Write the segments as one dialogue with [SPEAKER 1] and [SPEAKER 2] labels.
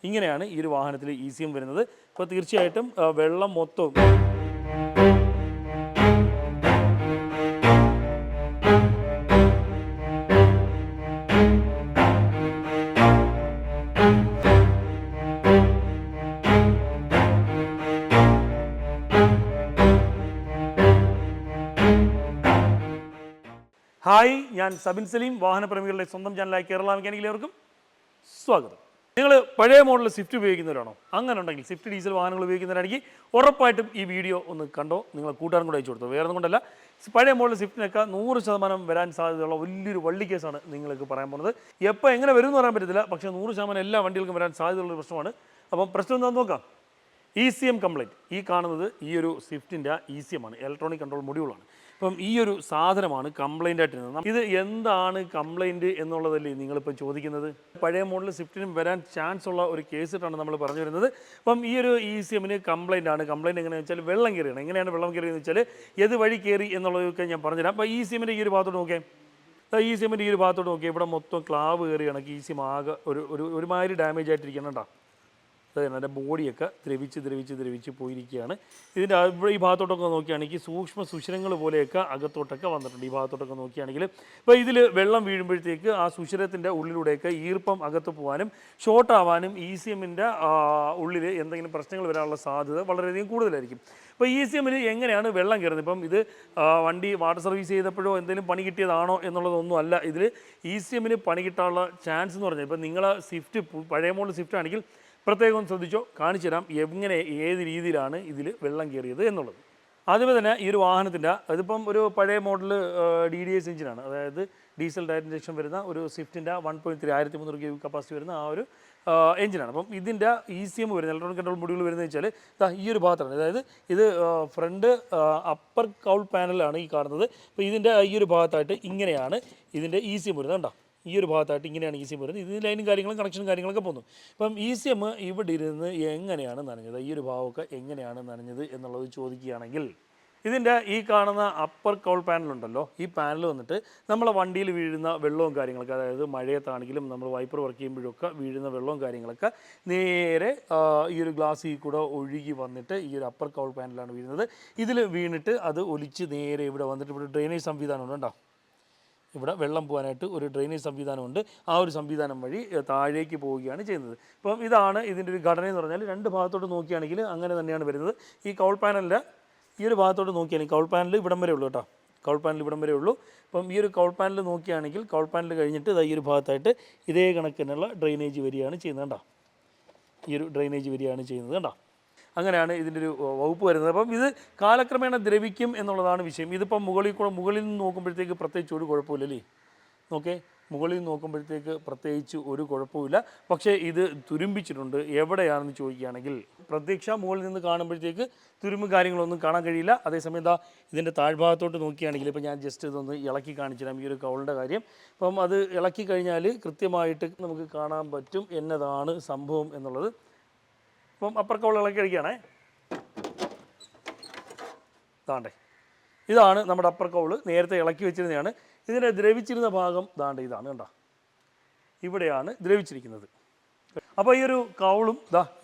[SPEAKER 1] ഇങ്ങനെയാണ് ഈ ഒരു വാഹനത്തിൽ ECM വരുന്നത്. അപ്പോൾ തീർച്ചയായിട്ടും വെള്ളം മൊത്തവും ഹായ്, ഞാൻ സബിൻ സലീം, വാഹനപ്രേമികളുടെ സ്വന്തം ചാനലായ കേരള മെക്കാനിക്കിലേവർക്കും സ്വാഗതം. നിങ്ങൾ പഴയ മോഡൽ സ്വിഫ്റ്റ് ഉപയോഗിക്കുന്നവരാണോ? അങ്ങനെ ഉണ്ടെങ്കിൽ സ്വിഫ്റ്റ് ഡീസൽ വാഹനങ്ങൾ ഉപയോഗിക്കുന്നവരാണെങ്കിൽ ഉറപ്പായിട്ടും ഈ വീഡിയോ ഒന്ന് കണ്ടോ, നിങ്ങൾ കൂട്ടുകാരും കൂടെ അയച്ചു കൊടുത്തു. വേറെ ഒന്നും കൊണ്ടല്ല, പഴയ മോഡൽ സ്വിഫ്റ്റിനൊക്കെ 100% വരാൻ സാധ്യതയുള്ള വലിയൊരു വള്ളി കേസാണ് നിങ്ങൾക്ക് പറയാൻ പോകുന്നത്. എപ്പോൾ എങ്ങനെ വരും എന്ന് പറയാൻ പറ്റത്തില്ല, പക്ഷേ 100% എല്ലാ വണ്ടികൾക്കും വരാൻ സാധ്യതയുള്ള പ്രശ്നമാണ്. അപ്പം പ്രശ്നം എന്താണെന്ന് നോക്കാം. ECM complaint. ഈ കാണുന്നത് ഈ ഒരു സ്വിഫ്റ്റിൻ്റെ ECM ആണ്, ഇലക്ട്രോണിക് കൺട്രോൾ മൊഡ്യൂളാണ്. അപ്പം ഈ ഒരു സാധനമാണ് കംപ്ലൈൻ്റ് ആയിട്ടിരുന്നത്. ഇത് എന്താണ് കംപ്ലൈൻറ്റ് എന്നുള്ളതല്ലേ നിങ്ങളിപ്പോൾ ചോദിക്കുന്നത്. പഴയ മോഡൽ സ്വിഫ്റ്റിനും വരാൻ ചാൻസ് ഉള്ള ഒരു കേസിട്ടാണ് നമ്മൾ പറഞ്ഞു വരുന്നത്. അപ്പം ഈ ഒരു ECMന് കംപ്ലൈൻ്റ് ആണ്. കംപ്ലൈൻറ്റ് എങ്ങനെയാണെന്ന് വെച്ചാൽ വെള്ളം കയറിയാണ്. എങ്ങനെയാണ് വെള്ളം കയറിയെന്ന് വെച്ചാൽ ഏത് വഴി കയറി എന്നുള്ളതൊക്കെ ഞാൻ പറഞ്ഞുതരാം. അപ്പോൾ ECMൻ്റെ ഈ ഒരു ഭാഗത്തോട്ട് നോക്കിയാൽ, ECMൻ്റെ ഈ ഒരു ഭാഗത്തോട്ട് നോക്കിയാൽ ഇവിടെ മൊത്തം ക്ലാവ് കയറിയാണ്. ECM ആകെ ഒരുമാതിരി ഡാമേജ് ആയിട്ടിരിക്കണം കേട്ടോ. അതായത് എൻ്റെ ബോഡിയൊക്കെ ദ്രവിച്ച് പോയിരിക്കുകയാണ്. ഇതിൻ്റെ ഈ ഭാഗത്തോട്ടൊക്കെ നോക്കുകയാണെങ്കിൽ സൂക്ഷ്മ സുഷിരങ്ങൾ പോലെയൊക്കെ അകത്തോട്ടൊക്കെ വന്നിട്ടുണ്ട്. ഈ ഭാഗത്തോട്ടൊക്കെ നോക്കുകയാണെങ്കിൽ ഇപ്പോൾ ഇതിൽ വെള്ളം വീഴുമ്പോഴത്തേക്ക് ആ സുഷിരത്തിൻ്റെ ഉള്ളിലൂടെയൊക്കെ ഈർപ്പം അകത്ത് പോകാനും ഷോർട്ട് ആവാനും ECMൻ്റെ ഉള്ളിൽ എന്തെങ്കിലും പ്രശ്നങ്ങൾ വരാനുള്ള സാധ്യത വളരെയധികം കൂടുതലായിരിക്കും. ഇപ്പോൾ ECMന് എങ്ങനെയാണ് വെള്ളം കയറുന്നത്? ഇപ്പം ഇത് വണ്ടി വാട്ടർ സർവീസ് ചെയ്തപ്പോഴോ എന്തെങ്കിലും പണി കിട്ടിയതാണോ എന്നുള്ളതൊന്നും അല്ല. ഇതിൽ ECMന് പണി കിട്ടാനുള്ള ചാൻസ് എന്ന് പറഞ്ഞാൽ, ഇപ്പം നിങ്ങൾ സ്വിഫ്റ്റ് പഴയ മോഡൽ സ്വിഫ്റ്റ് ആണെങ്കിൽ പ്രത്യേകം ശ്രദ്ധിച്ചോ, കാണിച്ചു തരാം എങ്ങനെ ഏത് രീതിയിലാണ് ഇതിൽ വെള്ളം കയറിയത് എന്നുള്ളത്. ആദ്യമേ തന്നെ ഈ ഒരു വാഹനത്തിൻ്റെ ഇതിപ്പം ഒരു പഴയ മോഡൽ DDS എഞ്ചിനാണ്, അതായത് ഡീസൽ ഡയറക്റ്റ് ഇഞ്ചക്ഷൻ വരുന്ന ഒരു സ്വിഫ്റ്റിൻ്റെ 1.3 1300 ക്യൂബിക് കപ്പാസിറ്റി വരുന്ന ആ ഒരു എഞ്ചിനാണ്. അപ്പം ഇതിൻ്റെ ECM വരുന്നത്, ഇലക്ട്രോണിക് കൺട്രോൾ മൊഡ്യൂൾ വരുന്നത് വെച്ചാൽ ഈ ഒരു ഭാഗത്താണ്. അതായത് ഇത് ഫ്രണ്ട് അപ്പർ കൗൾ പാനലാണ് ഈ കാണുന്നത്. അപ്പോൾ ഇതിൻ്റെ ഈ ഒരു ഭാഗത്തായിട്ട് ഇങ്ങനെയാണ് ഇതിൻ്റെ ECM വരുന്നത്. കണ്ടോ, ഈ ഒരു ഭാഗത്തായിട്ട് ഇങ്ങനെയാണ് ECM വരുന്നത്. ഇതിന് ലൈനും കാര്യങ്ങളും കണക്ഷനും കാര്യങ്ങളൊക്കെ പോകുന്നു. അപ്പം ECM ഇവിടെ ഇരുന്ന് എങ്ങനെയാണ് നനഞ്ഞത്, ഈ ഒരു ഭാഗമൊക്കെ എങ്ങനെയാണ് നനഞ്ഞത് എന്നുള്ളത് ചോദിക്കുകയാണെങ്കിൽ, ഇതിൻ്റെ ഈ കാണുന്ന അപ്പർ കൗൾ പാനലുണ്ടല്ലോ, ഈ പാനൽ വന്നിട്ട് നമ്മളെ വണ്ടിയിൽ വീഴുന്ന വെള്ളവും കാര്യങ്ങളൊക്കെ, അതായത് മഴയത്താണെങ്കിലും നമ്മൾ വൈപ്പർ വർക്ക് ചെയ്യുമ്പോഴൊക്കെ വീഴുന്ന വെള്ളവും കാര്യങ്ങളൊക്കെ നേരെ ഈ ഒരു ഗ്ലാസ്സിൽ കൂടെ ഒഴുകി വന്നിട്ട് ഈ ഒരു അപ്പർ കൗൾ പാനലാണ് വീഴുന്നത്. ഇതിൽ വീണിട്ട് അത് ഒലിച്ച് നേരെ ഇവിടെ വന്നിട്ട് ഇവിടെ ഡ്രെയിനേജ് സംവിധാനമുണ്ട്. ഉണ്ടോ, ഇവിടെ വെള്ളം പോകാനായിട്ട് ഒരു ഡ്രെയിനേജ് സംവിധാനമുണ്ട്. ആ ഒരു സംവിധാനം വഴി താഴേക്ക് പോവുകയാണ് ചെയ്യുന്നത്. അപ്പം ഇതാണ് ഇതിൻ്റെ ഒരു ഘടന എന്ന് പറഞ്ഞാൽ, രണ്ട് ഭാഗത്തോട്ട് നോക്കുകയാണെങ്കിൽ അങ്ങനെ തന്നെയാണ് വരുന്നത്. ഈ കൗൾ പാനലിൻ്റെ ഈ ഒരു ഭാഗത്തോട്ട് നോക്കുകയാണെങ്കിൽ കൗൾ പാനൽ ഇവിടം വരെ ഉള്ളൂ കേട്ടോ, കൗൾ പാനൽ ഇവിടം വരെ ഉള്ളൂ. അപ്പം ഈ ഒരു കൗൾ പാനൽ നോക്കുകയാണെങ്കിൽ കൗൾ പാനൽ കഴിഞ്ഞിട്ട് ഈ ഒരു ഭാഗത്തായിട്ട് ഇതേ കണക്കിനുള്ള ഡ്രെയിനേജ് വരികയാണ് ചെയ്യുന്നത്. കണ്ടോ, ഈ ഒരു ഡ്രെയിനേജ് വരികയാണ് ചെയ്യുന്നത്. കണ്ടോ, അങ്ങനെയാണ് ഇതിൻ്റെ ഒരു വകുപ്പ് വരുന്നത്. അപ്പം ഇത് കാലക്രമേണ ദ്രവിക്കും എന്നുള്ളതാണ് വിഷയം. ഇതിപ്പം മുകളിൽ നിന്ന് നോക്കുമ്പോഴത്തേക്ക് പ്രത്യേകിച്ച് ഒരു കുഴപ്പമില്ലല്ലേ. നോക്കേ, മുകളിൽ നിന്ന് നോക്കുമ്പോഴത്തേക്ക് പ്രത്യേകിച്ച് ഒരു കുഴപ്പമില്ല. പക്ഷേ ഇത് തുരുമ്പിച്ചിട്ടുണ്ട്. എവിടെയാണെന്ന് ചോദിക്കുകയാണെങ്കിൽ, പ്രത്യക്ഷ മുകളിൽ നിന്ന് കാണുമ്പോഴത്തേക്ക് തുരുമ്പ് കാര്യങ്ങളൊന്നും കാണാൻ കഴിയില്ല. അതേസമയം ഇതിൻ്റെ താഴ്ഭാഗത്തോട്ട് നോക്കുകയാണെങ്കിൽ, ഇപ്പോൾ ഞാൻ ജസ്റ്റ് ഇതൊന്ന് ഇളക്കി കാണിച്ചു തരാം ഈ ഒരു കൗളിൻ്റെ കാര്യം. അപ്പം അത് ഇളക്കി കഴിഞ്ഞാൽ കൃത്യമായിട്ട് നമുക്ക് കാണാൻ പറ്റും എന്നതാണ് സംഭവം എന്നുള്ളത്. അപ്പം അപ്പർ കൗൾ ഇളക്കി കഴിക്കുകയാണേ. താണ്ടേ, ഇതാണ് നമ്മുടെ അപ്പർ കൗള്. നേരത്തെ ഇളക്കി വെച്ചിരുന്നതാണ്. ഇതിനെ ദ്രവിച്ചിരുന്ന ഭാഗം ദാണ്ട് ഇതാണ്. കണ്ടോ, ഇവിടെയാണ് ദ്രവിച്ചിരിക്കുന്നത്. അപ്പോൾ ഈ ഒരു കൗളും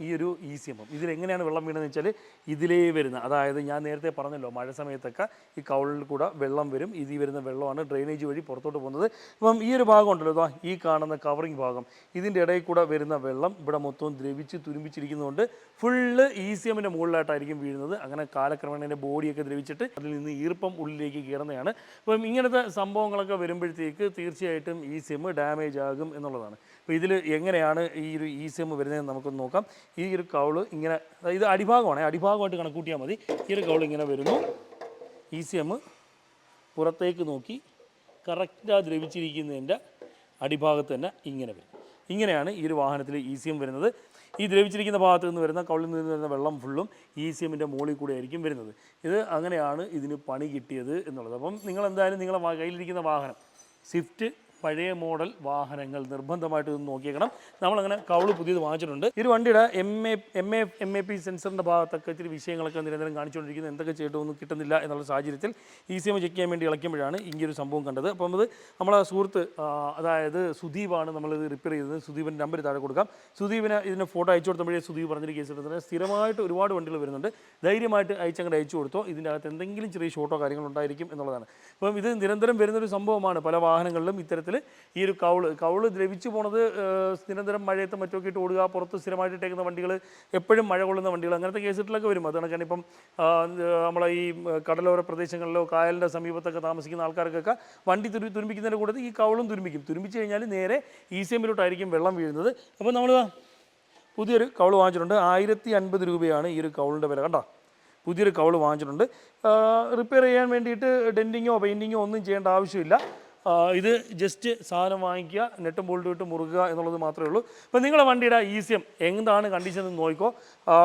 [SPEAKER 1] ഈ ഒരു ECM ഇതിലെങ്ങനെയാണ് വെള്ളം വീണതെന്ന് വെച്ചാൽ ഇതിലേ വരുന്ന, അതായത് ഞാൻ നേരത്തെ പറഞ്ഞല്ലോ മഴ സമയത്തൊക്കെ ഈ കൗളിൽ കൂടെ വെള്ളം വരും. ഇതിൽ വരുന്ന വെള്ളമാണ് ഡ്രെയിനേജ് വഴി പുറത്തോട്ട് പോകുന്നത്. അപ്പം ഈ ഒരു ഭാഗം ഉണ്ടല്ലോ, ഈ കാണുന്ന കവറിങ് ഭാഗം, ഇതിൻ്റെ ഇടയിൽ കൂടെ വരുന്ന വെള്ളം ഇവിടെ മൊത്തം ദ്രവിച്ച് തുരുമ്പിച്ചിരിക്കുന്നതുകൊണ്ട് ഫുള്ള് ECMൻ്റെ മുകളിലായിട്ടായിരിക്കും വീഴുന്നത്. അങ്ങനെ കാലക്രമേണ എൻ്റെ ബോഡിയൊക്കെ ദ്രവിച്ചിട്ട് അതിൽ നിന്ന് ഈർപ്പം ഉള്ളിലേക്ക് കയറുന്നതാണ്. അപ്പം ഇങ്ങനത്തെ സംഭവങ്ങളൊക്കെ വരുമ്പോഴത്തേക്ക് തീർച്ചയായിട്ടും ECM ഡാമേജ് ആകും എന്നുള്ളതാണ്. അപ്പോൾ ഇതിൽ എങ്ങനെയാണ് ഈ ഒരു ECM വരുന്നതെന്ന് നമുക്കൊന്ന് നോക്കാം. ഈ ഒരു കൗള് ഇങ്ങനെ, ഇത് അടിഭാഗമാണ്, അടിഭാഗമായിട്ട് കണക്കൂട്ടിയാൽ മതി. ഈ ഒരു കൗൾ ഇങ്ങനെ വരുന്നു, ECM പുറത്തേക്ക് നോക്കി കറക്റ്റാ ദ്രവിച്ചിരിക്കുന്നതിൻ്റെ അടിഭാഗത്ത് തന്നെ ഇങ്ങനെ വരും. ഇങ്ങനെയാണ് ഈ ഒരു വാഹനത്തിൽ ECM വരുന്നത്. ഈ ദ്രവിച്ചിരിക്കുന്ന ഭാഗത്ത് നിന്ന് വരുന്ന കൗളിൽ നിന്ന് വരുന്ന വെള്ളം ഫുള്ളും ECMൻ്റെ മുകളിൽ കൂടെ ആയിരിക്കും വരുന്നത്. ഇത് അങ്ങനെയാണ് ഇതിന് പണി കിട്ടിയത് എന്നുള്ളത്. അപ്പം നിങ്ങൾ എന്തായാലും നിങ്ങളുടെ കയ്യിലിരിക്കുന്ന വാഹനം സ്വിഫ്റ്റ് പഴയ മോഡൽ വാഹനങ്ങൾ നിർബന്ധമായിട്ട് ഇത് നോക്കിയേക്കണം. നമ്മളങ്ങനെ കൗള് പുതിയത് വാങ്ങിച്ചിട്ടുണ്ട്. ഈ ഒരു വണ്ടിയുടെ എം എ പി സെൻസറിൻ്റെ ഭാഗത്തൊക്കെ ഇത്തിരി വിഷയങ്ങളൊക്കെ നിരന്തരം കാണിച്ചുകൊണ്ടിരിക്കുന്നത്, എന്തൊക്കെ ചെയ്തിട്ടൊന്നും കിട്ടുന്നില്ല എന്നുള്ള സാഹചര്യത്തിൽ ECM ചെക്ക് ചെയ്യാൻ വേണ്ടി ഇളക്കുമ്പോഴാണ് ഇങ്ങനൊരു സംഭവം കണ്ടത്. അപ്പം അത് നമ്മളെ സുഹൃത്ത് അതായത് സുദീപാണ് നമ്മളിത് റിപ്പയർ ചെയ്തത്. സുദീപിൻ്റെ നമ്പർ താഴെ കൊടുക്കാം. സുദീപിന് ഇതിൻ്റെ ഫോട്ടോ അയച്ചു കൊടുത്തപ്പോഴേ സുദീപ് പറഞ്ഞൊരു കേസ് എടുക്കുന്നത്, സ്ഥിരമായിട്ട് ഒരുപാട് വണ്ടികൾ വരുന്നുണ്ട്, ധൈര്യമായിട്ട് അയച്ചങ്ങോട്ട് അയച്ചു കൊടുത്തോ, ഇതിൻ്റെ അകത്ത് എന്തെങ്കിലും ചെറിയ ഷോട്ടോ കാര്യങ്ങളോ ഉണ്ടായിരിക്കും എന്നുള്ളതാണ്. അപ്പം ഇത് നിരന്തരം വരുന്നൊരു സംഭവമാണ്. പല വാഹനങ്ങളിലും ഇത്തരത്തിൽ ഈ ഒരു കൗള് ദ്രവിച്ചു പോണത് നിരന്തരം മഴയത്ത് മറ്റൊക്കെ ഇട്ട് ഓടുക, പുറത്ത് സ്ഥിരമായിട്ട് ഇട്ടേക്കുന്ന വണ്ടികൾ, എപ്പോഴും മഴ കൊള്ളുന്ന വണ്ടികൾ, അങ്ങനത്തെ കേസിലൊക്കെ വരും. അത് കണക്കാണ് ഇപ്പം നമ്മളെ ഈ കടലോര പ്രദേശങ്ങളിലോ കായലിൻ്റെ സമീപത്തൊക്കെ താമസിക്കുന്ന ആൾക്കാർക്കൊക്കെ വണ്ടി തുരുമ്പിക്കുന്നതിൻ്റെ കൂടെ ഈ കൗളും തുരുമ്പിച്ച് കഴിഞ്ഞാൽ നേരെ ECMലോട്ടായിരിക്കും വെള്ളം വീഴുന്നത്. അപ്പോൾ നമ്മൾ പുതിയൊരു കൗള് വാങ്ങിച്ചിട്ടുണ്ട്. 1050 രൂപയാണ് ഈ ഒരു കൗളിൻ്റെ വില. കണ്ടോ, പുതിയൊരു കൗള് വാങ്ങിച്ചിട്ടുണ്ട്. റിപ്പയർ ചെയ്യാൻ വേണ്ടിയിട്ട് ഡെൻറ്റിങ്ങോ പെയിൻറ്റിങ്ങോ ഒന്നും ചെയ്യേണ്ട ആവശ്യമില്ല. ഇത് ജസ്റ്റ് സാധനം വാങ്ങിക്കുക, നെട്ടും ബോൾട്ടും ഇട്ട് മുറുകുക എന്നുള്ളത് മാത്രമേ ഉള്ളൂ. അപ്പോൾ നിങ്ങളുടെ വണ്ടിയുടെ ECM എന്താണ് കണ്ടീഷൻ എന്ന് നോക്കിക്കോ.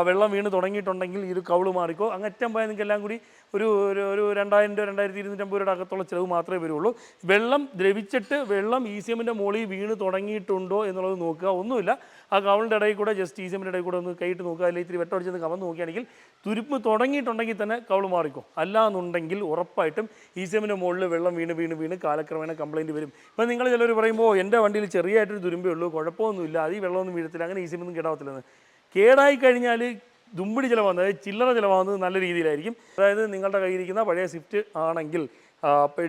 [SPEAKER 1] വെള്ളം വീണ് തുടങ്ങിയിട്ടുണ്ടെങ്കിൽ ഈ ഒരു കൗള് മാറിക്കോ. അങ്ങറ്റം പോയാൽ നിങ്ങൾക്ക് എല്ലാം കൂടി ഒരു 2000 രൂപ 2250 രൂപയുടെ അകത്തുള്ള ചിലവ് മാത്രമേ വരുള്ളൂ. വെള്ളം ദ്രവിച്ചിട്ട് വെള്ളം ECMൻ്റെ മുകളിൽ വീണ് തുടങ്ങിയിട്ടുണ്ടോ എന്നുള്ളത് നോക്കുക. ഒന്നുമില്ല, ആ കൗളിൻ്റെ ഇടയിൽ കൂടെ ജസ്റ്റ് ECMൻ്റെ ഇടയിൽ കൂടെ ഒന്ന് കൈയിട്ട് നോക്കുക, അല്ലെങ്കിൽ ഇത്തിരി വെട്ടമടിച്ചെന്ന് കവന്ന് നോക്കുകയാണെങ്കിൽ തുരുപ്പ് തുടങ്ങിയിട്ടുണ്ടെങ്കിൽ തന്നെ കൗള് മാറിക്കോ. അല്ലാന്നുണ്ടെങ്കിൽ ഉറപ്പായിട്ടും ECMൻ്റെ മുകളിൽ വെള്ളം വീണ് കാലക്രമേണ കംപ്ലയിൻറ്റ് വരും. ഇപ്പം നിങ്ങൾ ചിലർ പറയുമ്പോൾ എൻ്റെ വണ്ടിയിൽ ചെറിയായിട്ടൊരു തുരുമ്പേ ഉള്ളൂ, കുഴപ്പമൊന്നുമില്ല, അത് ഈ വെള്ളമൊന്നും വീഴത്തില്ല, അങ്ങനെ ECM ഒന്നും കേടാവത്തില്ലെന്ന്. കേടായി കഴിഞ്ഞാൽ ദുമ്പിടി ചിലവാകുന്നത്, അതായത് ചില്ലറ ചിലവാകുന്നത് നല്ല രീതിയിലായിരിക്കും. അതായത് നിങ്ങളുടെ കയ്യിരിക്കുന്ന പഴയ സ്വിഫ്റ്റ് ആണെങ്കിൽ,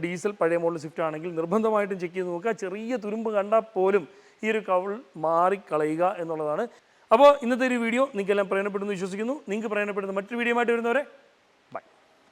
[SPEAKER 1] ഡീസൽ പഴയ മോഡൽ സ്വിഫ്റ്റ് ആണെങ്കിൽ നിർബന്ധമായിട്ടും ചെക്ക് ചെയ്ത് നോക്കുക. ചെറിയ തുരുമ്പ് കണ്ടാൽ പോലും ഈ ഒരു കൗൾ മാറിക്കളയുക എന്നുള്ളതാണ്. അപ്പോൾ ഇന്നത്തെ ഒരു വീഡിയോ നിങ്ങൾക്കെല്ലാം പ്രയോജനപ്പെടുന്നു വിശ്വസിക്കുന്നു. നിങ്ങൾക്ക് പ്രയോജനപ്പെടുന്ന മറ്റൊരു വീഡിയോ ആയിട്ട് വരുന്നവരെ